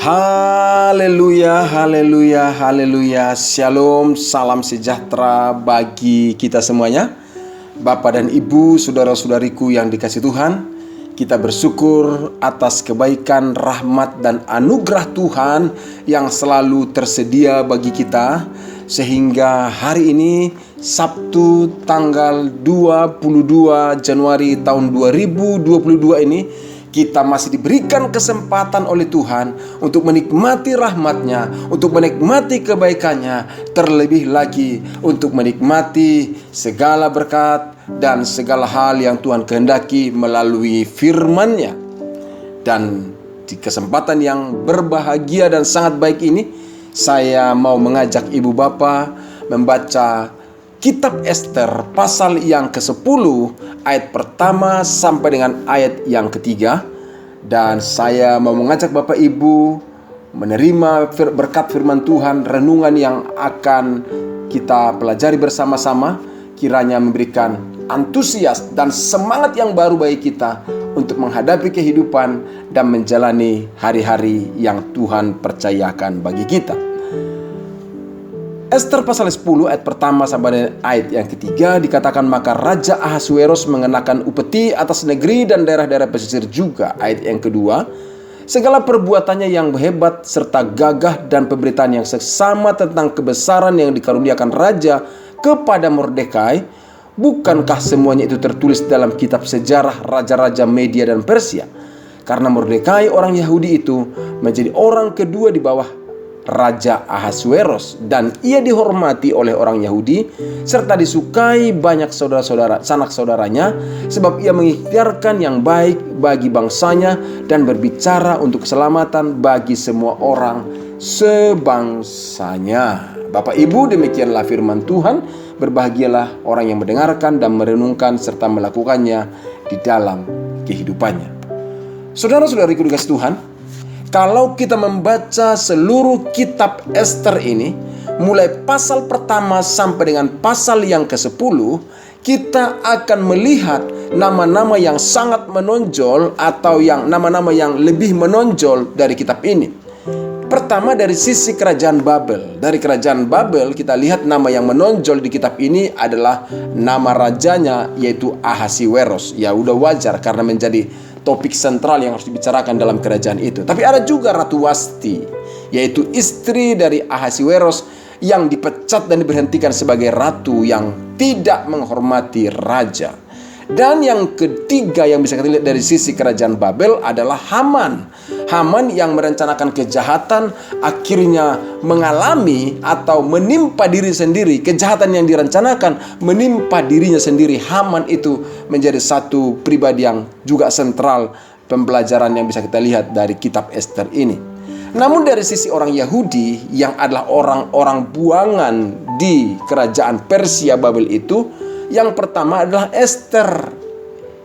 Haleluya, haleluya, haleluya. Shalom, salam sejahtera bagi kita semuanya. Bapak dan Ibu, saudara-saudariku yang dikasihi Tuhan, kita bersyukur atas kebaikan, rahmat, dan anugerah Tuhan yang selalu tersedia bagi kita. Sehingga hari ini, Sabtu tanggal 22 Januari tahun 2022 ini, kita masih diberikan kesempatan oleh Tuhan untuk menikmati rahmat-Nya, untuk menikmati kebaikan-Nya, terlebih lagi untuk menikmati segala berkat dan segala hal yang Tuhan kehendaki melalui firman-Nya. Dan di kesempatan yang berbahagia dan sangat baik ini, saya mau mengajak Ibu Bapa membaca Kitab Ester pasal yang ke-10 ayat pertama sampai dengan ayat yang ketiga. Dan saya mau mengajak Bapak Ibu menerima berkat firman Tuhan, renungan yang akan kita pelajari bersama-sama, kiranya memberikan antusias dan semangat yang baru bagi kita untuk menghadapi kehidupan dan menjalani hari-hari yang Tuhan percayakan bagi kita. Ester pasal 10 ayat pertama sampai ayat yang ketiga dikatakan, maka Raja Ahasuerus mengenakan upeti atas negeri dan daerah-daerah pesisir juga. Ayat yang kedua, segala perbuatannya yang hebat serta gagah dan pemberitaan yang seksama tentang kebesaran yang dikaruniakan Raja kepada Mordekai, bukankah semuanya itu tertulis dalam kitab sejarah raja-raja Media dan Persia? Karena Mordekai orang Yahudi itu menjadi orang kedua di bawah Raja Ahasuerus, dan ia dihormati oleh orang Yahudi serta disukai banyak saudara-saudara sanak saudaranya, sebab ia mengikhtiarkan yang baik bagi bangsanya dan berbicara untuk keselamatan bagi semua orang sebangsanya. Bapak Ibu, demikianlah firman Tuhan. Berbahagialah orang yang mendengarkan dan merenungkan serta melakukannya di dalam kehidupannya. Saudara-saudariku dikasihi Tuhan, kalau kita membaca seluruh kitab Ester ini, mulai pasal pertama sampai dengan pasal yang ke-10, kita akan melihat nama-nama yang sangat menonjol atau yang nama-nama yang lebih menonjol dari kitab ini. Pertama, dari sisi kerajaan Babel. Dari kerajaan Babel kita lihat nama yang menonjol di kitab ini adalah nama rajanya, yaitu Ahasuerus. Ya udah wajar karena menjadi topik sentral yang harus dibicarakan dalam kerajaan itu. Tapi ada juga Ratu Wasti, yaitu istri dari Ahasuerus yang dipecat dan diberhentikan sebagai ratu yang tidak menghormati raja. Dan yang ketiga yang bisa kita lihat dari sisi kerajaan Babel adalah Haman. Haman yang merencanakan kejahatan akhirnya mengalami atau menimpa diri sendiri. Kejahatan yang direncanakan menimpa dirinya sendiri. Haman itu menjadi satu pribadi yang juga sentral pembelajaran yang bisa kita lihat dari kitab Ester ini. Namun dari sisi orang Yahudi yang adalah orang-orang buangan di kerajaan Persia Babel itu, yang pertama adalah Ester,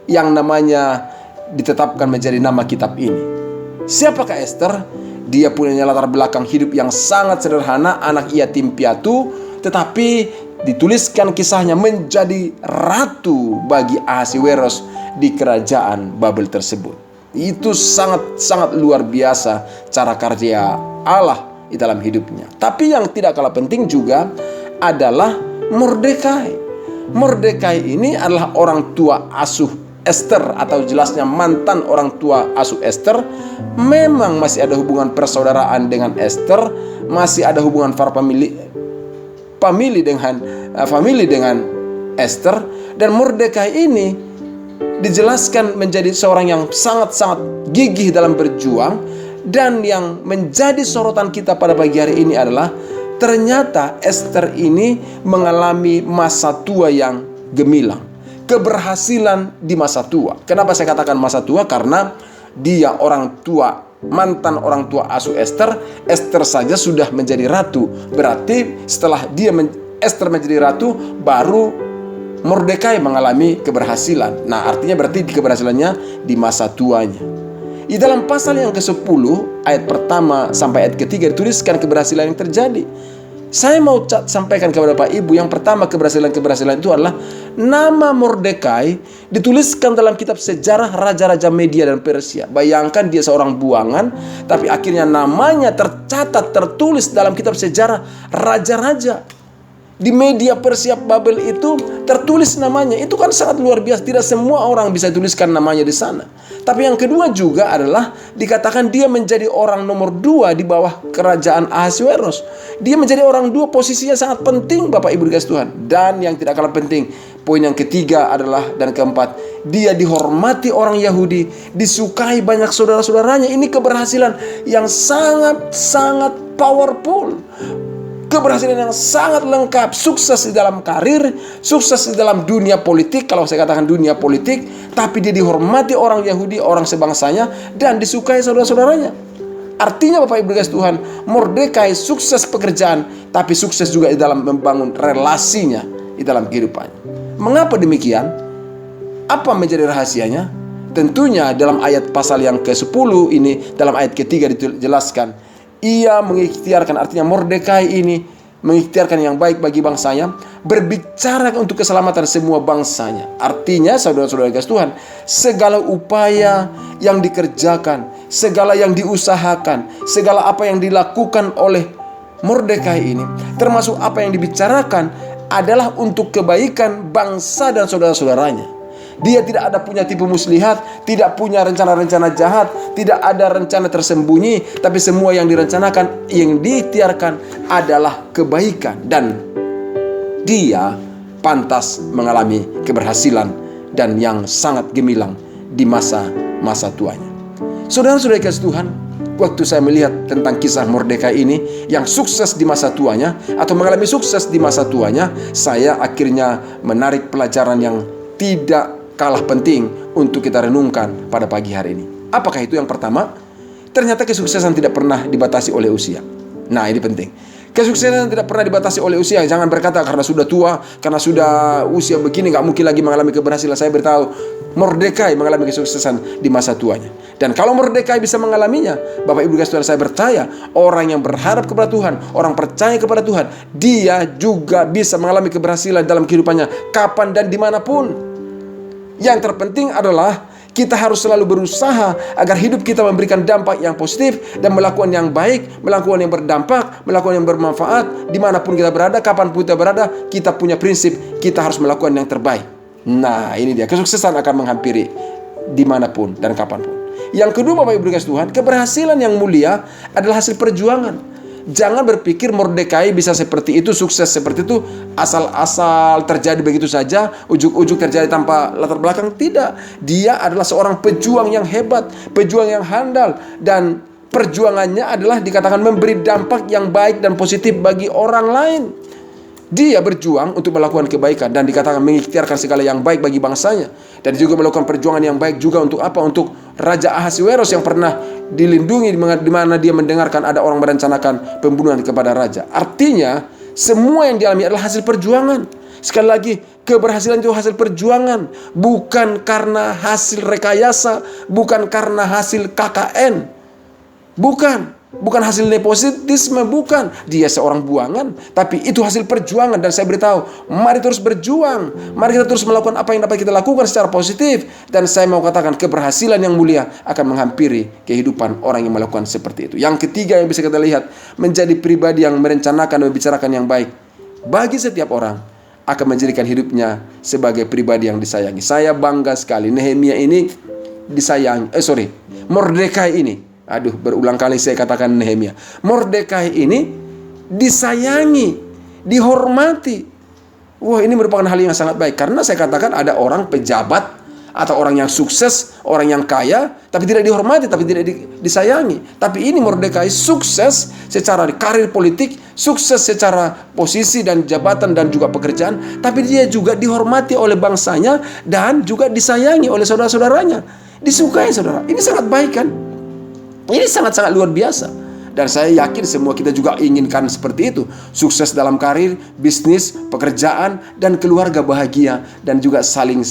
yang namanya ditetapkan menjadi nama kitab ini. Siapakah Ester? Dia punya latar belakang hidup yang sangat sederhana, anak yatim piatu, tetapi dituliskan kisahnya menjadi ratu bagi Ahasuerus di kerajaan Babel tersebut. Itu sangat-sangat luar biasa cara kerja Allah di dalam hidupnya. Tapi yang tidak kalah penting juga adalah Mordekai. Mordekai ini adalah orang tua asuh Ester, atau jelasnya mantan orang tua asuh Ester. Memang masih ada hubungan persaudaraan dengan Ester, masih ada hubungan famili dengan Ester. Dan Mordekai ini dijelaskan menjadi seorang yang sangat-sangat gigih dalam berjuang. Dan yang menjadi sorotan kita pada pagi hari ini adalah ternyata Ester ini mengalami masa tua yang gemilang, keberhasilan di masa tua. Kenapa saya katakan masa tua? Karena dia mantan orang tua asuh Ester. Ester saja sudah menjadi ratu. Berarti setelah Ester menjadi ratu, baru Mordekai mengalami keberhasilan. Nah, artinya berarti keberhasilannya di masa tuanya. Di dalam pasal yang ke-10 ayat pertama sampai ayat ketiga dituliskan keberhasilan yang terjadi. Saya mau sampaikan kepada Bapak Ibu, yang pertama keberhasilan-keberhasilan itu adalah nama Mordekai dituliskan dalam kitab sejarah Raja-Raja Media dan Persia. Bayangkan dia seorang buangan, tapi akhirnya namanya tercatat, tertulis dalam kitab sejarah Raja-Raja. Di media Persia Babel itu tertulis namanya. Itu kan sangat luar biasa. Tidak semua orang bisa tuliskan namanya di sana. Tapi yang kedua juga adalah dikatakan dia menjadi orang nomor 2 di bawah kerajaan Ahasweros. Dia menjadi orang 2, posisinya sangat penting, Bapak Ibu dikasih Tuhan. Dan yang tidak kalah penting, poin yang ketiga adalah, dan keempat, dia dihormati orang Yahudi, disukai banyak saudara-saudaranya. Ini keberhasilan yang sangat-sangat powerful. Keberhasilan yang sangat lengkap, sukses di dalam karir, sukses di dalam dunia politik, kalau saya katakan dunia politik, tapi dia dihormati orang Yahudi, orang sebangsanya, dan disukai saudara-saudaranya. Artinya Bapak Ibu dikasih Tuhan, Mordekai sukses pekerjaan, tapi sukses juga di dalam membangun relasinya di dalam kehidupannya. Mengapa demikian? Apa menjadi rahasianya? Tentunya dalam ayat pasal yang ke-10 ini, dalam ayat ketiga dijelaskan, ia mengikhtiarkan, artinya Mordekai ini mengikhtiarkan yang baik bagi bangsanya, berbicara untuk keselamatan semua bangsanya. Artinya saudara-saudara kasih Tuhan, segala upaya yang dikerjakan, segala yang diusahakan, segala apa yang dilakukan oleh Mordekai ini, termasuk apa yang dibicarakan, adalah untuk kebaikan bangsa dan saudara-saudaranya. Dia tidak ada punya tipu muslihat, tidak punya rencana-rencana jahat, tidak ada rencana tersembunyi, tapi semua yang direncanakan, yang diikhtiarkan adalah kebaikan, dan dia pantas mengalami keberhasilan dan yang sangat gemilang di masa-masa tuanya. Saudara-saudara kasih Tuhan, waktu saya melihat tentang kisah Mordekai ini yang sukses di masa tuanya atau mengalami sukses di masa tuanya, saya akhirnya menarik pelajaran yang tidak kalah penting untuk kita renungkan pada pagi hari ini. Apakah itu? Yang pertama, ternyata kesuksesan tidak pernah dibatasi oleh usia. Nah, ini penting. Kesuksesan tidak pernah dibatasi oleh usia. Jangan berkata karena sudah tua, karena sudah usia begini gak mungkin lagi mengalami keberhasilan. Saya beritahu, Mordekai mengalami kesuksesan di masa tuanya. Dan kalau Mordekai bisa mengalaminya, Bapak Ibu kasih Tuhan, saya percaya orang yang berharap kepada Tuhan, orang percaya kepada Tuhan, dia juga bisa mengalami keberhasilan dalam kehidupannya kapan dan dimanapun. Yang terpenting adalah kita harus selalu berusaha agar hidup kita memberikan dampak yang positif dan melakukan yang baik, melakukan yang berdampak, melakukan yang bermanfaat dimanapun kita berada, kapanpun kita berada. Kita punya prinsip, kita harus melakukan yang terbaik. Nah, ini dia, kesuksesan akan menghampiri dimanapun dan kapanpun. Yang kedua, Bapak Ibu dikasih Tuhan, keberhasilan yang mulia adalah hasil perjuangan. Jangan berpikir Mordekai bisa seperti itu, sukses seperti itu, asal-asal terjadi begitu saja, ujuk-ujuk terjadi tanpa latar belakang. Tidak. Dia adalah seorang pejuang yang hebat, pejuang yang handal, dan perjuangannya adalah dikatakan memberi dampak yang baik dan positif bagi orang lain. Dia berjuang untuk melakukan kebaikan dan dikatakan mengikhtiarkan segala yang baik bagi bangsanya, dan juga melakukan perjuangan yang baik juga untuk apa? Untuk Raja Ahasweros yang pernah dilindungi, di mana dia mendengarkan ada orang merencanakan pembunuhan kepada raja. Artinya semua yang dialami adalah hasil perjuangan. Sekali lagi, keberhasilan itu hasil perjuangan, bukan karena hasil rekayasa, bukan karena hasil KKN, bukan hasil nepotisme, bukan. Dia seorang buangan, tapi itu hasil perjuangan. Dan saya beritahu, mari terus berjuang, mari kita terus melakukan apa yang dapat kita lakukan secara positif. Dan saya mau katakan, keberhasilan yang mulia akan menghampiri kehidupan orang yang melakukan seperti itu. Yang ketiga yang bisa kita lihat, menjadi pribadi yang merencanakan dan membicarakan yang baik bagi setiap orang akan menjadikan hidupnya sebagai pribadi yang disayangi. Saya bangga sekali Nehemia ini disayangi. Mordekai ini, berulang kali saya katakan Nehemia. Mordekai ini disayangi, dihormati. Wah, ini merupakan hal yang sangat baik. Karena saya katakan ada orang pejabat atau orang yang sukses, orang yang kaya, tapi tidak dihormati, tapi tidak disayangi. Tapi ini Mordekai sukses secara karir politik, sukses secara posisi dan jabatan dan juga pekerjaan, tapi dia juga dihormati oleh bangsanya dan juga disayangi oleh saudara-saudaranya. Disukai saudara. Ini sangat baik kan? Ini sangat-sangat luar biasa. Dan saya yakin semua kita juga inginkan seperti itu. Sukses dalam karir, bisnis, pekerjaan, dan keluarga bahagia. Dan juga saling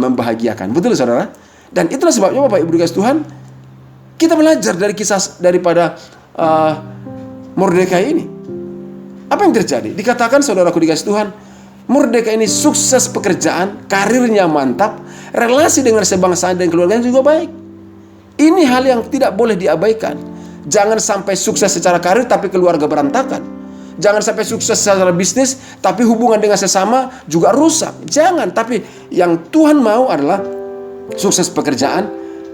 membahagiakan. Betul saudara? Dan itulah sebabnya Bapak Ibu dikasih Tuhan, kita belajar dari kisah daripada Mordekai ini. Apa yang terjadi? Dikatakan saudaraku dikasih Tuhan, Mordekai ini sukses pekerjaan, karirnya mantap, relasi dengan sebangsa dan keluarganya juga baik. Ini hal yang tidak boleh diabaikan. Jangan sampai sukses secara karir tapi keluarga berantakan. Jangan sampai sukses secara bisnis tapi hubungan dengan sesama juga rusak. Jangan, tapi yang Tuhan mau adalah sukses pekerjaan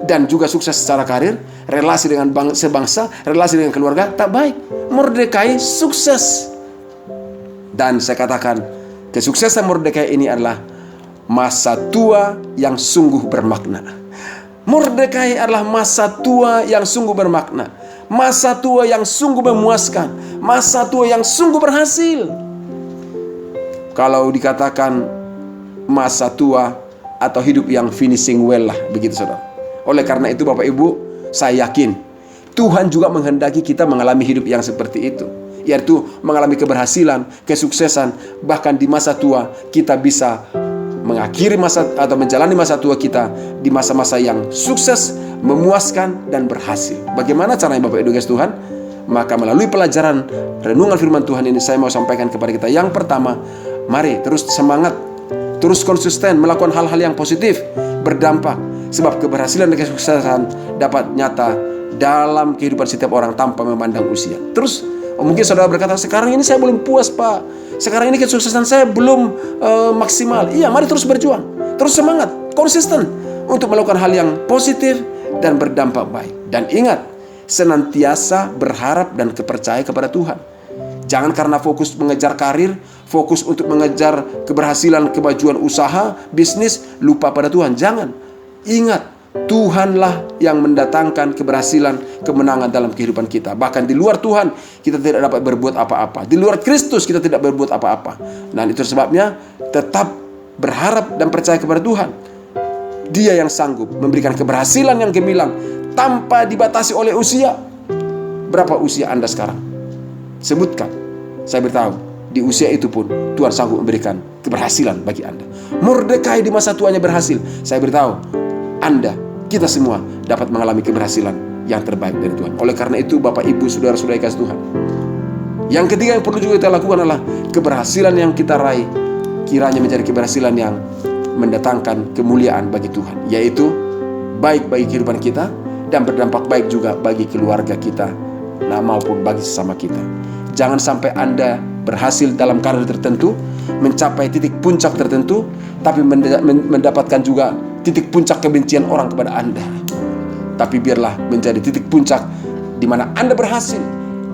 dan juga sukses secara karir, relasi dengan sebangsa, relasi dengan keluarga tak baik. Mordekai sukses. Dan saya katakan, kesuksesan Mordekai ini adalah masa tua yang sungguh bermakna. Mordekai adalah masa tua yang sungguh bermakna. Masa tua yang sungguh memuaskan. Masa tua yang sungguh berhasil. Kalau dikatakan masa tua atau hidup yang finishing well lah, begitu saudara. Oleh karena itu Bapak Ibu, saya yakin Tuhan juga menghendaki kita mengalami hidup yang seperti itu, yaitu mengalami keberhasilan, kesuksesan. Bahkan di masa tua kita bisa mengakhiri masa atau menjalani masa tua kita di masa-masa yang sukses, memuaskan dan berhasil. Bagaimana caranya Bapak Ibu guys Tuhan? Maka melalui pelajaran renungan firman Tuhan ini saya mau sampaikan kepada kita. Yang pertama, mari terus semangat, terus konsisten melakukan hal-hal yang positif, berdampak. Sebab keberhasilan dan kesuksesan dapat nyata dalam kehidupan setiap orang tanpa memandang usia. Terus mungkin saudara berkata, sekarang ini saya belum puas Pak, sekarang ini kesuksesan saya belum maksimal. Iya, mari terus berjuang, terus semangat, konsisten untuk melakukan hal yang positif dan berdampak baik. Dan ingat, senantiasa berharap dan percaya kepada Tuhan. Jangan karena fokus mengejar karir, fokus untuk mengejar keberhasilan, kemajuan usaha, bisnis, lupa pada Tuhan. Jangan. Ingat, Tuhanlah yang mendatangkan keberhasilan, kemenangan dalam kehidupan kita. Bahkan di luar Tuhan kita tidak dapat berbuat apa-apa. Di luar Kristus kita tidak berbuat apa-apa. Nah, itu sebabnya tetap berharap dan percaya kepada Tuhan. Dia yang sanggup memberikan keberhasilan yang gemilang tanpa dibatasi oleh usia. Berapa usia Anda sekarang? Sebutkan. Saya beritahu, di usia itu pun Tuhan sanggup memberikan keberhasilan bagi Anda. Mordekai di masa tuanya berhasil. Saya beritahu, Anda, kita semua dapat mengalami keberhasilan yang terbaik dari Tuhan. Oleh karena itu Bapak Ibu saudara-saudari kasih Tuhan, yang ketiga yang perlu juga kita lakukan adalah keberhasilan yang kita raih kiranya menjadi keberhasilan yang mendatangkan kemuliaan bagi Tuhan, yaitu baik bagi kehidupan kita dan berdampak baik juga bagi keluarga kita maupun bagi sesama kita. Jangan sampai Anda berhasil dalam karir tertentu, mencapai titik puncak tertentu, tapi mendapatkan juga titik puncak kebencian orang kepada Anda. Tapi biarlah menjadi titik puncak di mana Anda berhasil,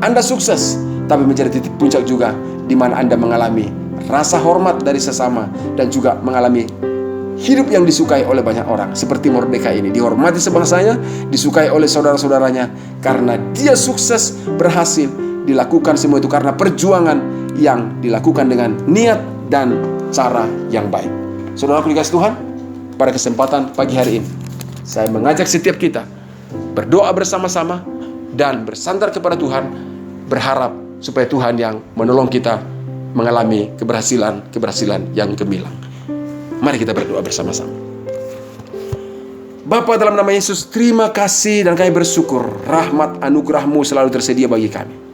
Anda sukses, tapi menjadi titik puncak juga di mana Anda mengalami rasa hormat dari sesama dan juga mengalami hidup yang disukai oleh banyak orang. Seperti Mordekai ini, dihormati sebangsanya, disukai oleh saudara-saudaranya karena dia sukses, berhasil, dilakukan semua itu karena perjuangan yang dilakukan dengan niat dan cara yang baik. Saudaraku dikasih Tuhan, pada kesempatan pagi hari ini saya mengajak setiap kita berdoa bersama-sama dan bersandar kepada Tuhan, berharap supaya Tuhan yang menolong kita mengalami keberhasilan yang gemilang. Mari kita berdoa bersama-sama. Bapa, dalam nama Yesus, terima kasih dan kami bersyukur rahmat anugerah-Mu selalu tersedia bagi kami.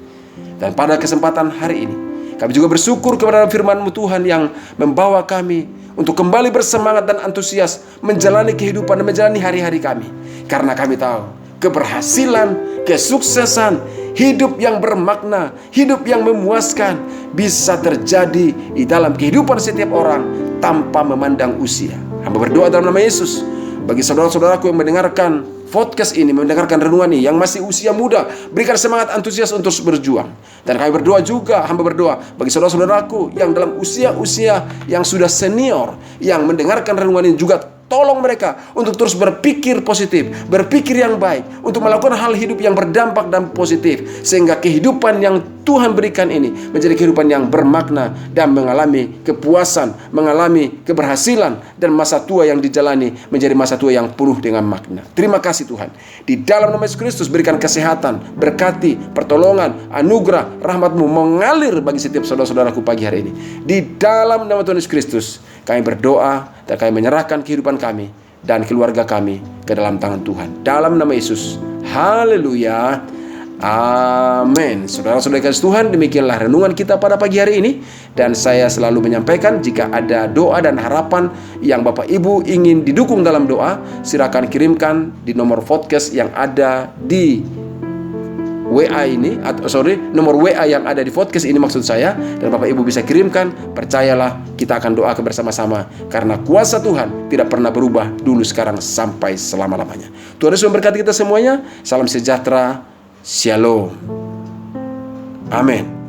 Dan pada kesempatan hari ini kami juga bersyukur kepada firman-Mu Tuhan yang membawa kami untuk kembali bersemangat dan antusias menjalani kehidupan dan menjalani hari-hari kami. Karena kami tahu keberhasilan, kesuksesan, hidup yang bermakna, hidup yang memuaskan bisa terjadi di dalam kehidupan setiap orang tanpa memandang usia. Hamba berdoa dalam nama Yesus, bagi saudara-saudaraku yang mendengarkan podcast ini, mendengarkan renungan ini, yang masih usia muda, berikan semangat antusias untuk berjuang. Dan kami berdoa juga, hamba berdoa bagi saudara-saudaraku yang dalam usia-usia yang sudah senior, yang mendengarkan renungan ini juga, tolong mereka untuk terus berpikir positif, berpikir yang baik, untuk melakukan hal hidup yang berdampak dan positif, sehingga kehidupan yang Tuhan berikan ini menjadi kehidupan yang bermakna dan mengalami kepuasan, mengalami keberhasilan, dan masa tua yang dijalani menjadi masa tua yang penuh dengan makna. Terima kasih Tuhan. Di dalam nama Yesus Kristus berikan kesehatan, berkati, pertolongan, anugerah, rahmat-Mu mengalir bagi setiap saudara-saudaraku pagi hari ini. Di dalam nama Tuhan Yesus Kristus kami berdoa dan kami menyerahkan kehidupan kami dan keluarga kami ke dalam tangan Tuhan. Dalam nama Yesus. Haleluya. Amin. Saudara-saudara kasih Tuhan, demikianlah renungan kita pada pagi hari ini. Dan saya selalu menyampaikan, jika ada doa dan harapan yang Bapak Ibu ingin didukung dalam doa, silakan kirimkan di nomor podcast yang ada di WA ini, nomor WA yang ada di podcast ini maksud saya. Dan Bapak Ibu bisa kirimkan. Percayalah, kita akan doakan bersama-sama, karena kuasa Tuhan tidak pernah berubah, dulu, sekarang, sampai selama-lamanya. Tuhan Yesus memberkati kita semuanya. Salam sejahtera. Shalom. Amin.